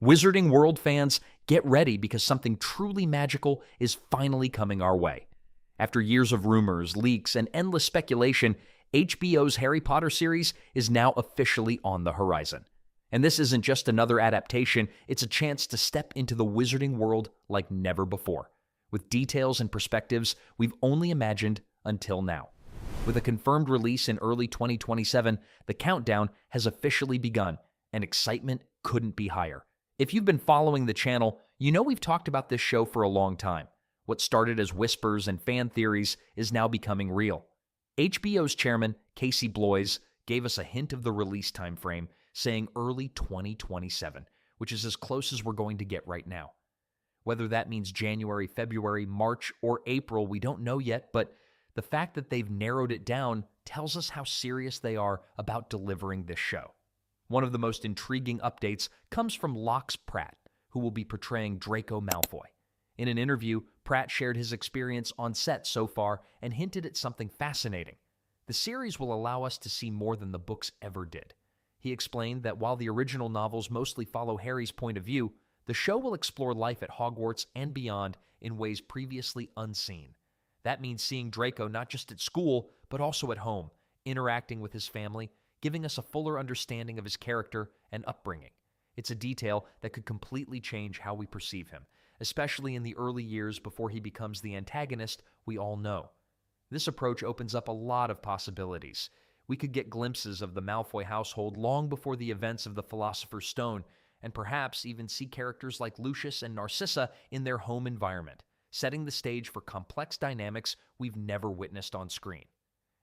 Wizarding World fans, get ready because something truly magical is finally coming our way. After years of rumors, leaks, and endless speculation, HBO's Harry Potter series is now officially on the horizon. And this isn't just another adaptation, it's a chance to step into the wizarding world like never before, with details and perspectives we've only imagined until now. With a confirmed release in early 2027, the countdown has officially begun, and excitement couldn't be higher. If you've been following the channel, you know we've talked about this show for a long time. What started as whispers and fan theories is now becoming real. HBO's chairman, Casey Bloys, gave us a hint of the release time frame, saying early 2027, which is as close as we're going to get right now. Whether that means January, February, March, or April, we don't know yet, but the fact that they've narrowed it down tells us how serious they are about delivering this show. One of the most intriguing updates comes from Locke Pratt, who will be portraying Draco Malfoy. In an interview, Pratt shared his experience on set so far and hinted at something fascinating. The series will allow us to see more than the books ever did. He explained that while the original novels mostly follow Harry's point of view, the show will explore life at Hogwarts and beyond in ways previously unseen. That means seeing Draco not just at school, but also at home, interacting with his family, giving us a fuller understanding of his character and upbringing. It's a detail that could completely change how we perceive him, especially in the early years before he becomes the antagonist we all know. This approach opens up a lot of possibilities. We could get glimpses of the Malfoy household long before the events of the Philosopher's Stone, and perhaps even see characters like Lucius and Narcissa in their home environment, setting the stage for complex dynamics we've never witnessed on screen.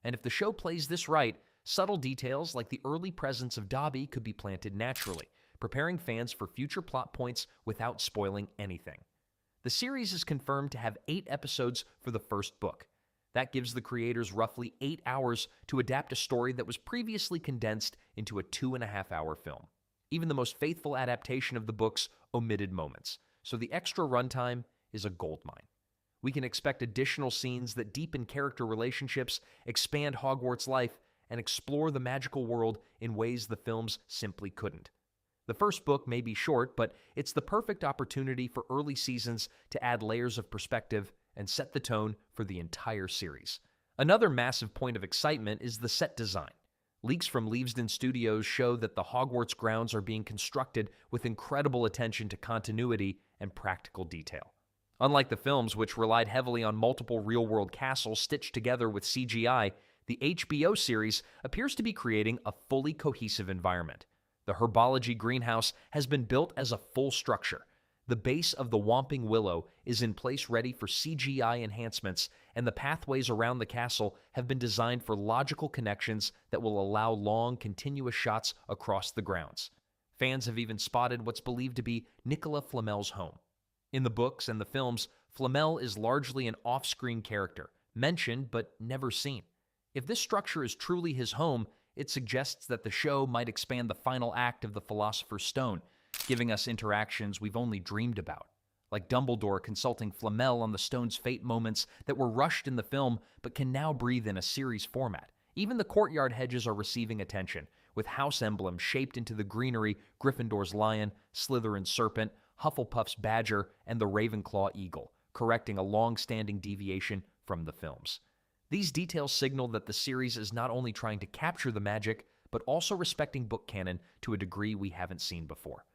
And if the show plays this right, subtle details like the early presence of Dobby could be planted naturally, preparing fans for future plot points without spoiling anything. The series is confirmed to have 8 episodes for the first book. That gives the creators roughly 8 hours to adapt a story that was previously condensed into a 2.5-hour film. Even the most faithful adaptation of the books omitted moments, so the extra runtime is a goldmine. We can expect additional scenes that deepen character relationships, expand Hogwarts life, and explore the magical world in ways the films simply couldn't. The first book may be short, but it's the perfect opportunity for early seasons to add layers of perspective and set the tone for the entire series. Another massive point of excitement is the set design. Leaks from Leavesden Studios show that the Hogwarts grounds are being constructed with incredible attention to continuity and practical detail. Unlike the films, which relied heavily on multiple real-world castles stitched together with CGI, the HBO series appears to be creating a fully cohesive environment. The herbology greenhouse has been built as a full structure. The base of the Whomping Willow is in place ready for CGI enhancements, and the pathways around the castle have been designed for logical connections that will allow long, continuous shots across the grounds. Fans have even spotted what's believed to be Nicola Flamel's home. In the books and the films, Flamel is largely an off-screen character, mentioned but never seen. If this structure is truly his home, it suggests that the show might expand the final act of the Philosopher's Stone, giving us interactions we've only dreamed about, like Dumbledore consulting Flamel on the stone's fate moments that were rushed in the film but can now breathe in a series format. Even the courtyard hedges are receiving attention, with house emblems shaped into the greenery: Gryffindor's lion, Slytherin's serpent, Hufflepuff's badger, and the Ravenclaw eagle, correcting a long-standing deviation from the films. These details signal that the series is not only trying to capture the magic, but also respecting book canon to a degree we haven't seen before.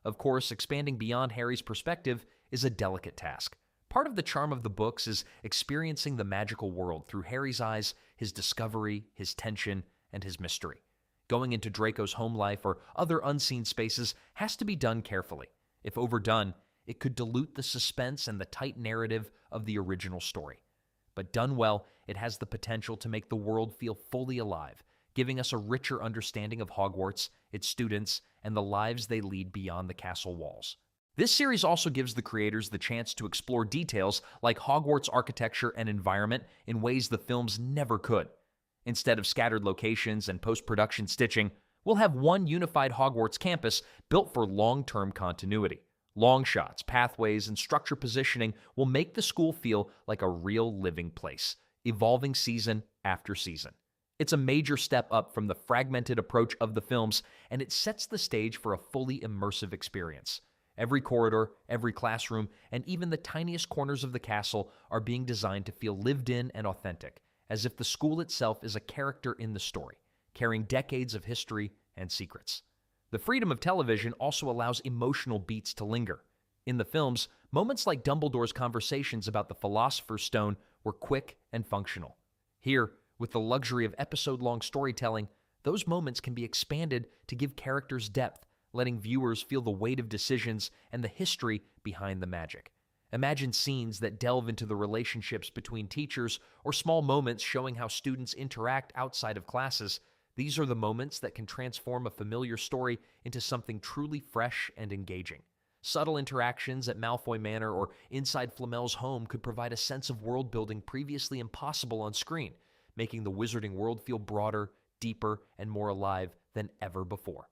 Of course, expanding beyond Harry's perspective is a delicate task. Part of the charm of the books is experiencing the magical world through Harry's eyes, his discovery, his tension, and his mystery. Going into Draco's home life or other unseen spaces has to be done carefully. If overdone, it could dilute the suspense and the tight narrative of the original story. But done well, it has the potential to make the world feel fully alive, giving us a richer understanding of Hogwarts, its students, and the lives they lead beyond the castle walls. This series also gives the creators the chance to explore details like Hogwarts architecture and environment in ways the films never could. Instead of scattered locations and post-production stitching, we'll have one unified Hogwarts campus built for long-term continuity. Long shots, pathways, and structure positioning will make the school feel like a real living place, evolving season after season. It's a major step up from the fragmented approach of the films, and it sets the stage for a fully immersive experience. Every corridor, every classroom, and even the tiniest corners of the castle are being designed to feel lived in and authentic, as if the school itself is a character in the story, carrying decades of history and secrets. The freedom of television also allows emotional beats to linger. In the films, moments like Dumbledore's conversations about the Philosopher's Stone were quick and functional. Here, with the luxury of episode-long storytelling, those moments can be expanded to give characters depth, letting viewers feel the weight of decisions and the history behind the magic. Imagine scenes that delve into the relationships between teachers or small moments showing how students interact outside of classes. These are the moments that can transform a familiar story into something truly fresh and engaging. Subtle interactions at Malfoy Manor or inside Flamel's home could provide a sense of world-building previously impossible on screen, making the wizarding world feel broader, deeper, and more alive than ever before.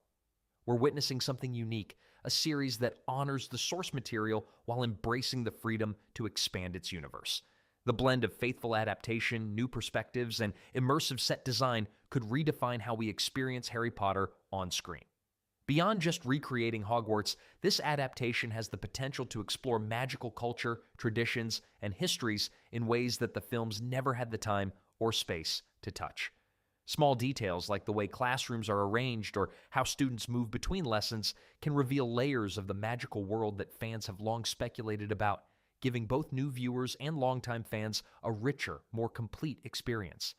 We're witnessing something unique, a series that honors the source material while embracing the freedom to expand its universe. The blend of faithful adaptation, new perspectives, and immersive set design could redefine how we experience Harry Potter on screen. Beyond just recreating Hogwarts, this adaptation has the potential to explore magical culture, traditions, and histories in ways that the films never had the time or space to touch. Small details like the way classrooms are arranged or how students move between lessons can reveal layers of the magical world that fans have long speculated about, giving both new viewers and longtime fans a richer, more complete experience.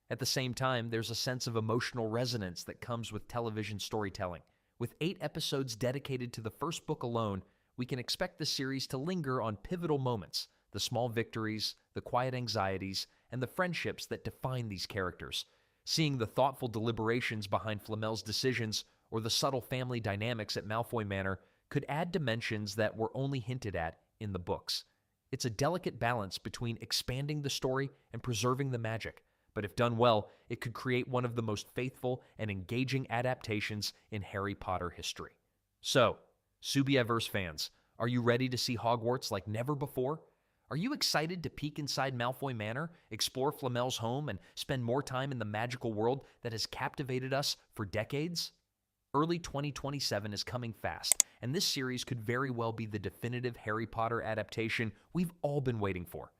At the same time, there's a sense of emotional resonance that comes with television storytelling. With 8 episodes dedicated to the first book alone, we can expect the series to linger on pivotal moments, the small victories, the quiet anxieties, and the friendships that define these characters. Seeing the thoughtful deliberations behind Flamel's decisions or the subtle family dynamics at Malfoy Manor could add dimensions that were only hinted at in the books. It's a delicate balance between expanding the story and preserving the magic, but if done well, it could create one of the most faithful and engaging adaptations in Harry Potter history. So, Subia-verse fans, are you ready to see Hogwarts like never before? Are you excited to peek inside Malfoy Manor, explore Flamel's home, and spend more time in the magical world that has captivated us for decades? Early 2027 is coming fast, and this series could very well be the definitive Harry Potter adaptation we've all been waiting for.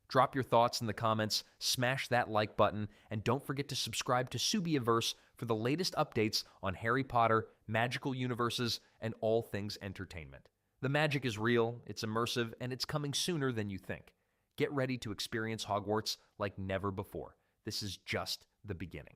Drop your thoughts in the comments, smash that like button, and don't forget to subscribe to Subia-verse for the latest updates on Harry Potter, magical universes, and all things entertainment. The magic is real, it's immersive, and it's coming sooner than you think. Get ready to experience Hogwarts like never before. This is just the beginning.